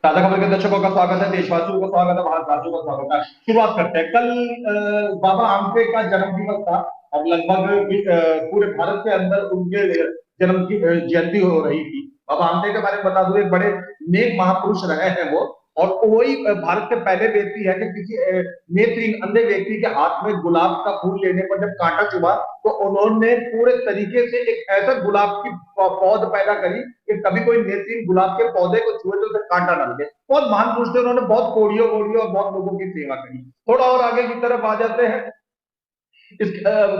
ताजा खबर के दर्शकों का स्वागत है, देशवासियों का स्वागत है, भारतवासियों का स्वागत है। शुरुआत करते हैं। कल बाबा आमटे का जन्म दिवस था और लगभग पूरे भारत के अंदर उनके जन्म की जयंती हो रही थी। बाबा आमटे के बारे में बता दूं, एक बड़े नेक महापुरुष रहे हैं वो। और वही भारत के पहले व्यक्ति है कि किसी नेत्रहीन अंधे व्यक्ति के हाथ में गुलाब का फूल लेने पर जब कांटा चुभा तो उन्होंने पूरे तरीके से एक ऐसा गुलाब की पौध पैदा करी कि कभी कोई नेत्रहीन गुलाब के पौधे को छुए तो उसे कांटा ना लगे। बहुत महान पुरुष थे, उन्होंने बहुत कोड़ियों कोड़ियों और बहुत लोगों की सेवा करी। थोड़ा और आगे की तरफ आ जाते हैं इस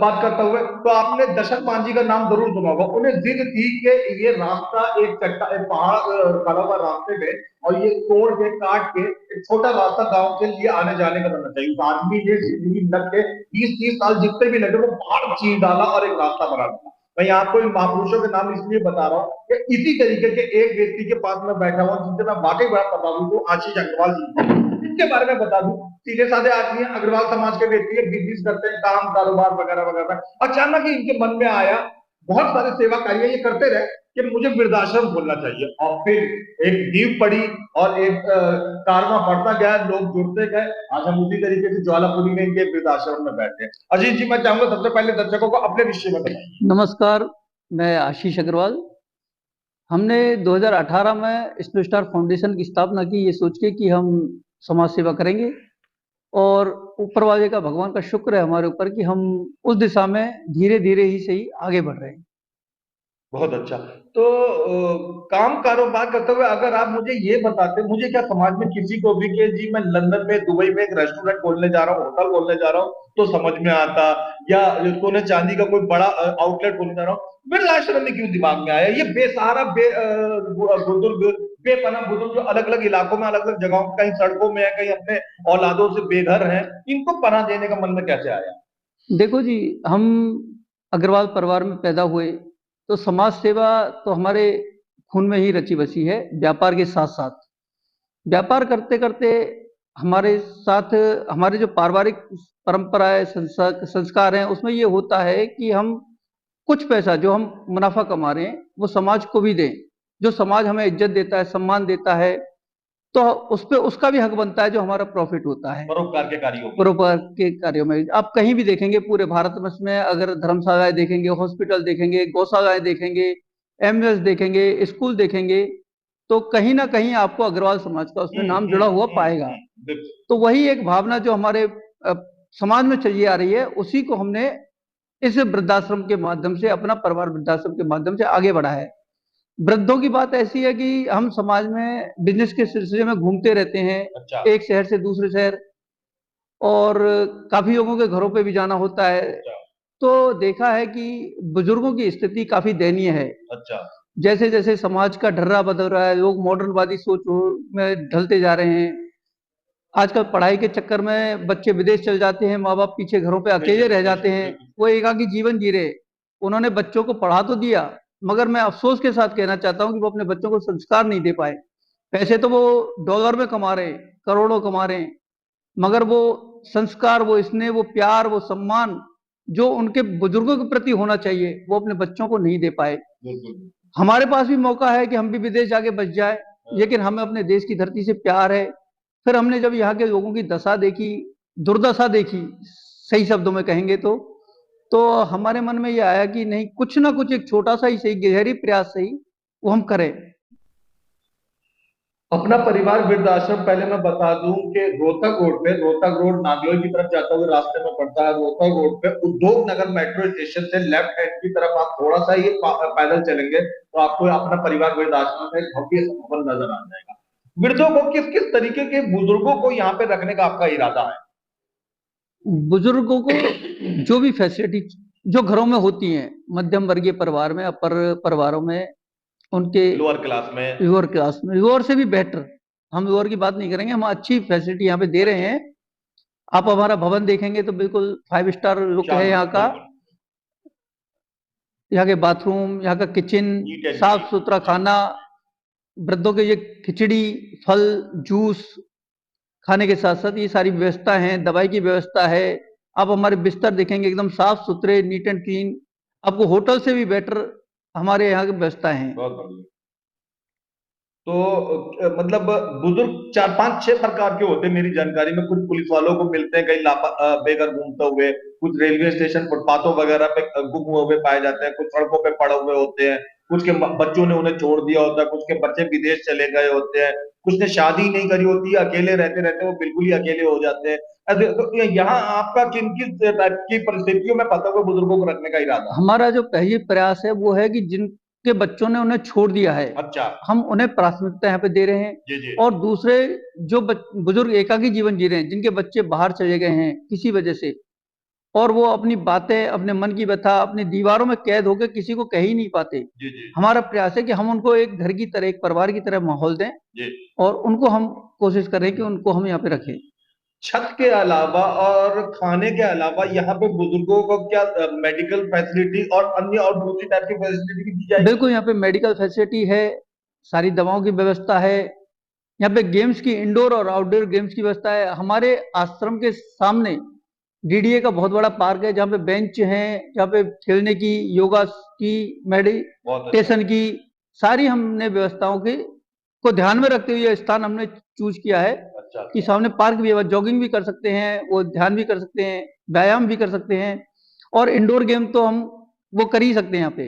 बात करते हुए, तो आपने दशरथ मांझी का नाम जरूर सुना होगा। उन्हें जिद थी कि ये रास्ता एक पहाड़ खड़ा हुआ रास्ते में, और ये तोड़ के काट के एक छोटा रास्ता गांव के लिए आने जाने का बनना चाहिए। उस आदमी ने जिंदगी लग के 20-30 साल जितने भी लगे वो पहाड़ चीर डाला और एक रास्ता बना दिया। मैं यहाँ आपको इन महापुरुषों के नाम इसलिए बता रहा हूँ कि इसी तरीके के एक व्यक्ति के पास में बैठा हुआ जिनसे मैं वाकई बड़ा प्रभावित हूँ, आशीष अग्रवाल जी। इनके बारे में बता दूं, सीधे साधे आदमी है, अग्रवाल समाज के व्यक्ति है, बिजनेस करते हैं, काम कारोबार वगैरह वगैरह। अचानक ही इनके मन में आया, बहुत सारे सेवा कार्य ये करते रहे, कि मुझे वृद्धाश्रम खोलना चाहिए। और फिर एक नींव पड़ी और एक कारवां बढ़ता गया, लोग जुड़ते गए। आज हम उसी तरीके से ज्वालापुरी में इनके वृद्धाश्रम में बैठे हैं। अजीत जी, मैं चाहूंगा सबसे पहले दर्शकों को अपने विषय में बताइए। नमस्कार, मैं आशीष अग्रवाल। हमने 2018 में स्नो स्टार फाउंडेशन की स्थापना की, ये सोच के कि हम समाज सेवा करेंगे। और ऊपर वाले का, भगवान का शुक्र है हमारे ऊपर कि हम उस दिशा में धीरे धीरे ही सही आगे बढ़ रहे हैं। बहुत अच्छा। तो काम कारोबार करते हुए अगर आप मुझे ये बताते, मुझे क्या समाज में किसी को भी कि जी मैं लंदन में, दुबई में एक रेस्टोरेंट खोलने जा रहा हूँ, होटल खोलने जा रहा हूँ, तो समझ में आता, या सोने चांदी का कोई बड़ा आउटलेट खोलने जा रहा हूँ, वृद्धाश्रम में क्यों दिमाग में आया? ये बेसहारा बुजुर्ग, बेपना बुजुर्ग जो अलग अलग इलाकों में, अलग अलग जगहों, कहीं सड़कों में है, कहीं अपने औलादों से बेघर हैं, इनको पनाह देने का मन में कैसे आया? देखो जी, हम अग्रवाल परिवार में पैदा हुए तो समाज सेवा तो हमारे खून में ही रची बसी है। व्यापार के साथ साथ व्यापार करते करते हमारे साथ हमारे जो पारिवारिक परंपराएं, संस्कार हैं, उसमें ये होता है कि हम कुछ पैसा जो हम मुनाफा कमा रहे हैं वो समाज को भी दें। जो समाज हमें इज्जत देता है, सम्मान देता है, तो उस पे उसका भी हक बनता है जो हमारा प्रॉफिट होता है परोपकार के कार्यों में। परोपकार के कार्यों में। आप कहीं भी देखेंगे पूरे भारत में अगर धर्मशालाएं देखेंगे, हॉस्पिटल देखेंगे, गौशालाएं देखेंगे, एम्बुलेंस देखेंगे, स्कूल देखेंगे, तो कहीं ना कहीं आपको अग्रवाल समाज का उसमें नाम जुड़ा हुआ पाएगा। बिल्कुल। तो वही एक भावना जो हमारे समाज में चली आ रही है, उसी को हमने इस वृद्धाश्रम के माध्यम से, अपना परिवार वृद्धाश्रम के माध्यम से आगे बढ़ा है। वृद्धों की बात ऐसी है कि हम समाज में बिजनेस के सिलसिले में घूमते रहते हैं, अच्छा। एक शहर से दूसरे शहर, और काफी लोगों के घरों पे भी जाना होता है। अच्छा। तो देखा है कि बुजुर्गों की स्थिति काफी दयनीय है। अच्छा। जैसे जैसे समाज का ढर्रा बदल रहा है, लोग मॉडर्नवादी सोच में ढलते जा रहे हैं। आजकल पढ़ाई के चक्कर में बच्चे विदेश चल जाते हैं, माँ बाप पीछे घरों पे अकेले रह जाते हैं, वो एकाकी जीवन जी रहे। उन्होंने बच्चों को पढ़ा तो दिया, मगर मैं अफसोस के साथ कहना चाहता हूँ कि वो अपने बच्चों को संस्कार नहीं दे पाए। पैसे तो वो डॉलर में कमा रहे हैं, करोड़ों कमा रहे हैं, मगर वो संस्कार, वो स्नेह, वो प्यार, वो सम्मान जो उनके बुजुर्गों के प्रति होना चाहिए, वो अपने बच्चों को नहीं दे पाए। हमारे पास भी मौका है कि हम भी विदेश जाके बच जाए, लेकिन हमें अपने देश की धरती से प्यार है। फिर हमने जब यहाँ के लोगों की दशा देखी, दुर्दशा देखी, सही शब्दों में कहेंगे तो हमारे मन में ये आया कि नहीं, कुछ ना कुछ एक छोटा सा ही सही, गहरी प्रयास सही, वो हम करें। अपना परिवार वृद्धाश्रम, पहले मैं बता दूं कि रोहतक रोड नागलोई की तरफ जाता हुआ रास्ते में पड़ता है। रोहतक रोड पे उद्योग नगर मेट्रो स्टेशन से लेफ्ट हैंड की तरफ आप थोड़ा सा ही पैदल चलेंगे तो आपको अपना परिवार वृद्धाश्रम का एक भव्य भवन नजर आ जाएगा। वृद्धों को, किस किस तरीके के बुजुर्गों को यहाँ पे रखने का आपका इरादा है? बुजुर्गों को जो भी फैसिलिटी जो घरों में होती हैं, मध्यम वर्गीय परिवार में, अपर परिवारों में, उनके लोअर क्लास में, लोअर से भी बेटर, हम लोअर की बात नहीं करेंगे, हम अच्छी फैसिलिटी यहाँ पे दे रहे हैं। आप हमारा भवन देखेंगे तो बिल्कुल 5 स्टार लुक है यहाँ का। यहाँ के बाथरूम, यहाँ का किचन, साफ सुथरा खाना, वृद्धों के ये खिचड़ी, फल, जूस खाने के साथ साथ ये सारी व्यवस्था है, दवाई की व्यवस्था है। आप हमारे बिस्तर देखेंगे एकदम साफ सुथरे, नीट एंड क्लीन, आपको होटल से भी बेटर हमारे यहाँ की व्यवस्था है। तो मतलब बुजुर्ग 4-5-6 प्रकार के होते हैं मेरी जानकारी में। कुछ पुलिस वालों को मिलते हैं कहीं बेघर घूमते हुए, कुछ रेलवे स्टेशन फुटपाथों वगैरह पे गुम हुए पाए जाते हैं, कुछ सड़कों पे पड़े हुए होते हैं, कुछ के बच्चों ने उन्हें छोड़ दिया होता है, कुछ के बच्चे विदेश चले गए होते हैं, कुछ ने शादी नहीं करी होती है, अकेले रहते रहते वो बिल्कुल ही अकेले हो जाते हैं। तो यहाँ आपका किन किस टाइप की परिस्थितियों में फंसे हुए बुजुर्गों को रखने का इरादा है? हमारा जो पहली प्रयास है वो है कि जिनके बच्चों ने उन्हें छोड़ दिया है, अच्छा। हम उन्हें प्राथमिकता यहाँ पे दे रहे हैं। जी जी। और दूसरे जो बुजुर्ग एकाकी जीवन जी रहे हैं, जिनके बच्चे बाहर चले गए हैं किसी वजह से, और वो अपनी बातें, अपने मन की व्यथा अपनी दीवारों में कैद होकर किसी को कह ही नहीं पाते, जी जी। हमारा प्रयास है कि हम उनको एक घर की तरह, एक परिवार की तरह माहौल दें, जी। और उनको हम कोशिश करें कि उनको हम यहाँ पे रखें। छत के अलावा और खाने के अलावा यहाँ पे बुजुर्गों को क्या मेडिकल फैसिलिटी और अन्य और दूसरी टाइप की फैसिलिटी भी दी जाएगी? बिल्कुल, यहाँ पे मेडिकल फैसिलिटी है, सारी दवाओं की व्यवस्था है, यहाँ पे गेम्स की, इंडोर और आउटडोर गेम्स की व्यवस्था है। हमारे आश्रम के सामने डीडीए का बहुत बड़ा पार्क है, जहाँ पे बेंच हैं, जहाँ पे खेलने की, योगा की, मेडिटेशन की सारी हमने व्यवस्थाओं की को ध्यान में रखते हुए यह स्थान हमने चूज किया है। अच्छा। कि सामने पार्क भी है, जॉगिंग भी कर सकते हैं, वो ध्यान भी कर सकते हैं, व्यायाम भी कर सकते हैं, और इंडोर गेम तो हम वो कर ही सकते हैं यहाँ पे।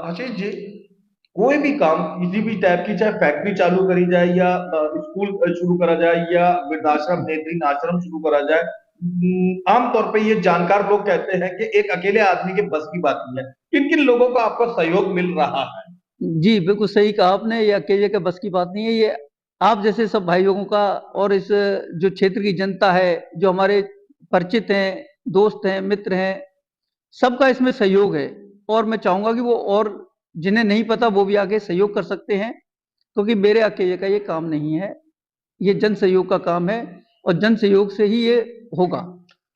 आशीष जी, कोई भी काम किसी भी टाइप की, चाहे फैक्ट्री चालू करी जाए या स्कूल शुरू करा जाए या वृद्धाश्रम नेत्रहीन आश्रम शुरू करा जाए, आमतौर पे ये जानकार लोग कहते हैं कि एक अकेले आदमी के बस की बात नहीं है। किन किन लोगों का आपको सहयोग मिल रहा है? जी, बिल्कुल सही कहा आपने, ये अकेले के बस की बात नहीं है, ये आप जैसे सब भाई लोगों का, और इस जो क्षेत्र की जनता है, जो हमारे परिचित हैं, दोस्त हैं, मित्र हैं, सबका इसमें सहयोग है। और मैं चाहूंगा कि वो, और जिन्हें नहीं पता वो भी आगे सहयोग कर सकते हैं, क्योंकि मेरे अकेले का ये काम नहीं है, ये जन सहयोग का काम है, और जन सहयोग से ही ये होगा।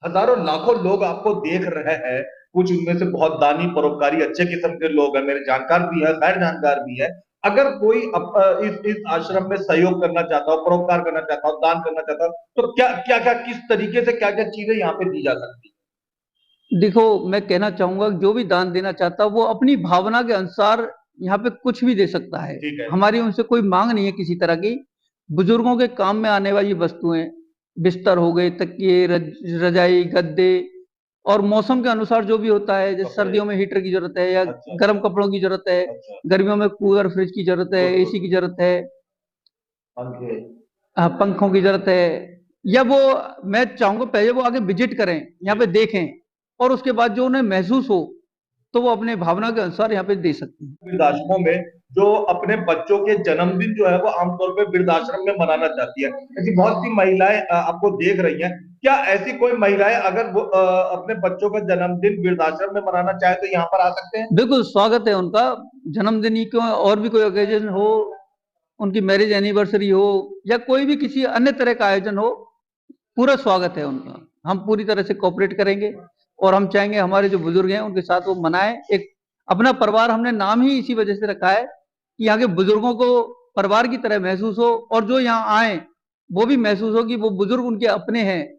हजारों लाखों लोग आपको देख रहे हैं, कुछ उनमें से बहुत दानी परोपकारी अच्छे किस्म के लोग हैं, मेरे जानकार भी है, गैर जानकार भी है। अगर कोई इस आश्रम में सहयोग करना चाहता हो, परोपकार करना चाहता हो, दान करना चाहता हो, तो क्या क्या क्या किस तरीके से क्या क्या चीजें यहाँ पे दी जा सकती है? देखो, मैं कहना चाहूंगा कि जो भी दान देना चाहता है वो अपनी भावना के अनुसार यहाँ पे कुछ भी दे सकता है। ठीक है। हमारी उनसे कोई मांग नहीं है किसी तरह की। बुजुर्गों के काम में आने वाली वस्तुएं, बिस्तर हो गए, तकिए, रजाई, गद्दे, और मौसम के अनुसार जो भी होता है, जैसे सर्दियों में हीटर की जरूरत है, या अच्छा। गर्म कपड़ों की जरूरत है, अच्छा। गर्मियों में कूलर फ्रिज की जरूरत है, एसी की जरूरत है, पंखे। पंखों की जरूरत है, या वो, मैं चाहूंगा पहले वो आगे विजिट करें, यहाँ पे देखें, और उसके बाद जो उन्हें महसूस हो तो वो अपने भावना के अनुसार यहाँ पे दे सकते हैं। वृद्धाश्रमों में जो अपने बच्चों के जन्मदिन जो है वो आमतौर पे वृद्धाश्रम में मनाना चाहती है, ऐसी बहुत सी महिलाएं आपको देख रही हैं। क्या ऐसी कोई महिलाएं अगर वो अपने बच्चों का जन्मदिन वृद्धाश्रम में मनाना चाहे तो यहाँ पर आ सकते हैं? बिल्कुल स्वागत है उनका, जन्मदिन ही क्यों, और भी कोई ओकेजन हो, उनकी मैरिज एनिवर्सरी हो, या कोई भी किसी अन्य तरह का आयोजन हो, पूरा स्वागत है उनका। हम पूरी तरह से कोऑपरेट करेंगे, और हम चाहेंगे हमारे जो बुजुर्ग हैं उनके साथ वो मनाएं। एक अपना परिवार, हमने नाम ही इसी वजह से रखा है कि यहाँ के बुजुर्गों को परिवार की तरह महसूस हो, और जो यहाँ आए वो भी महसूस हो कि वो बुजुर्ग उनके अपने हैं।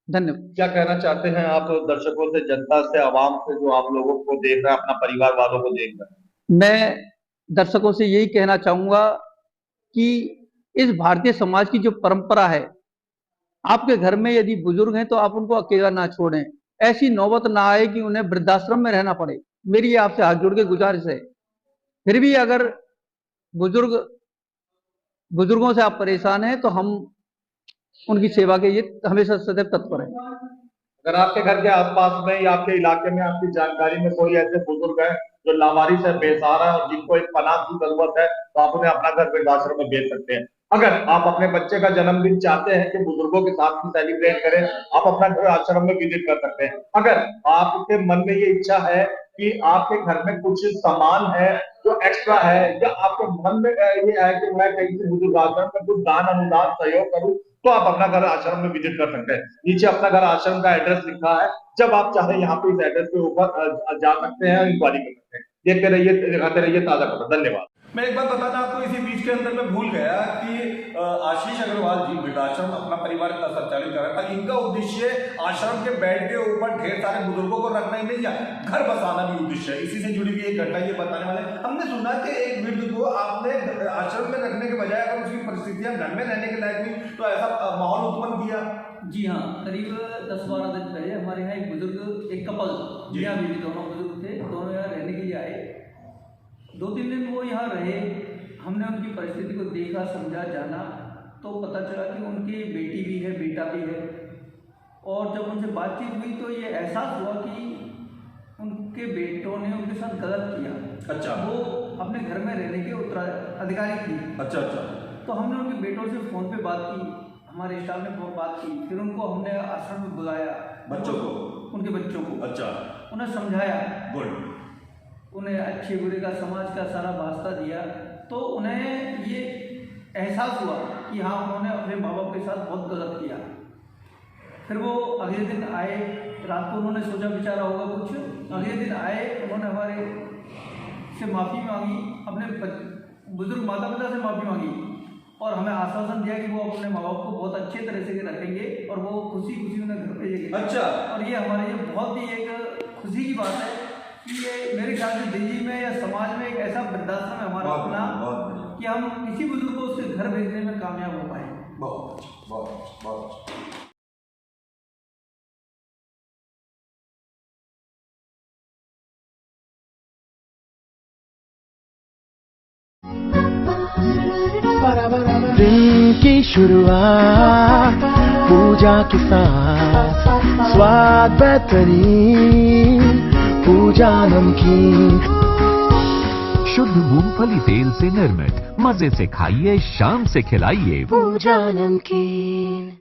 धन्यवाद। क्या कहना चाहते हैं आप दर्शकों से, जनता से, आवाम से, जो आप लोगों को देख रहे हैं, अपना परिवार वालों को देख रहे हैं? मैं दर्शकों से यही कहना चाहूंगा कि इस भारतीय समाज की जो परंपरा है, आपके घर में यदि बुजुर्ग हैं तो आप उनको अकेला ना छोड़ें, ऐसी नौबत ना आए कि उन्हें वृद्धाश्रम में रहना पड़े। मेरी आपसे हाथ जोड़ के गुजारिश है। फिर भी अगर बुजुर्गों से आप परेशान हैं तो हम उनकी सेवा के लिए हमेशा सदैव तत्पर हैं। अगर आपके घर के आसपास में या आपके इलाके में, आपकी जानकारी में कोई ऐसे बुजुर्ग है जो लावारिस है, बेसहारा है, और जिनको एक पनाह की जरूरत है, तो आप उन्हें अपना घर वृद्धाश्रम में भेज सकते हैं। अगर आप अपने बच्चे का जन्मदिन चाहते हैं कि बुजुर्गों के साथ में सेलिब्रेट करें, आप अपना घर आश्रम में विजिट कर सकते हैं। अगर आपके मन में ये इच्छा है कि आपके घर में कुछ सामान है जो एक्स्ट्रा है, या आपके मन में ये है कि मैं कहीं से बुजुर्ग आश्रम में कुछ दान अनुदान सहयोग करूं, तो आप अपना घर आश्रम में विजिट कर सकते हैं। नीचे अपना घर आश्रम का एड्रेस लिखा है, जब आप चाहे यहाँ पे इस एड्रेस के ऊपर जा सकते हैं, इंक्वायरी कर सकते हैं। देखते रहिए, दिखाते रहिए ताजा खबर। धन्यवाद। मैं एक बात बताना आपको इसी बीच के अंदर मैं भूल गया कि आशीष अग्रवाल जी वृद्धाश्रम अपना परिवार संचालित कर रहा था। इनका उद्देश्य आश्रम के बेड के ऊपर ढेर सारे बुजुर्गों को रखना ही नहीं, या घर बसाना भी उद्देश्य है। इसी से जुड़ी हुई एक घटना ये बताने वाले, हमने सुना कि एक वृद्ध को आपने आश्रम में रखने के बजाय अगर उसकी परिस्थितियां घर में रहने के लायक हुई तो ऐसा माहौल उत्पन्न किया। जी हाँ, करीब 10-12 दिन पहले हमारे यहाँ एक बुजुर्ग, एक कपल, मियां बीवी दोनों बुजुर्ग थे, दोनों यहाँ रहने के लिए आए। 2-3 दिन वो यहाँ रहे। हमने उनकी परिस्थिति को देखा, समझा, जाना, तो पता चला कि उनकी बेटी भी है, बेटा भी है। और जब उनसे बातचीत हुई तो ये एहसास हुआ कि उनके बेटों ने उनके साथ गलत किया। अच्छा। वो अपने घर में रहने के उत्तराधिकारी थी। अच्छा अच्छा। तो हमने उनके बेटों से फ़ोन पे बात की, हमारे स्टाफ ने बात की, फिर उनको हमने आश्रम में बुलाया, बच्चों को, उनके बच्चों को। अच्छा। उन्हें समझाया, गुड, उन्हें अच्छे बुरे का, समाज का सारा वास्ता दिया। तो उन्हें ये एहसास हुआ कि हाँ, उन्होंने अपने माँ बाप के साथ बहुत गलत किया। फिर वो अगले दिन आए, रात को उन्होंने सोचा विचारा होगा कुछ, अगले दिन आए, उन्होंने हमारे से माफ़ी मांगी, अपने बुजुर्ग माता पिता से माफ़ी मांगी और हमें आश्वासन दिया कि वो अपने माँ बाप को बहुत अच्छे तरह से रखेंगे और वो खुशी खुशी उन्हें घर भेजेंगे। अच्छा। और ये हमारे लिए बहुत ही एक खुशी की बात है कि ये मेरे ख्याल से दिल्ली में या समाज में एक ऐसा वृद्धाश्रम है हमारा अपना कि हम किसी बुजुर्ग को उसके घर भेजने में कामयाब हो पाए। बहुत अच्छा, बहुत अच्छा, बहुत अच्छा। दिन की शुरुआत पूजा के साथ, स्वाद बेहतरीन, पूजा नमकीन, शुद्ध मूंगफली तेल से निर्मित, मजे से खाइए, शाम से खिलाइए पूजा नमकीन।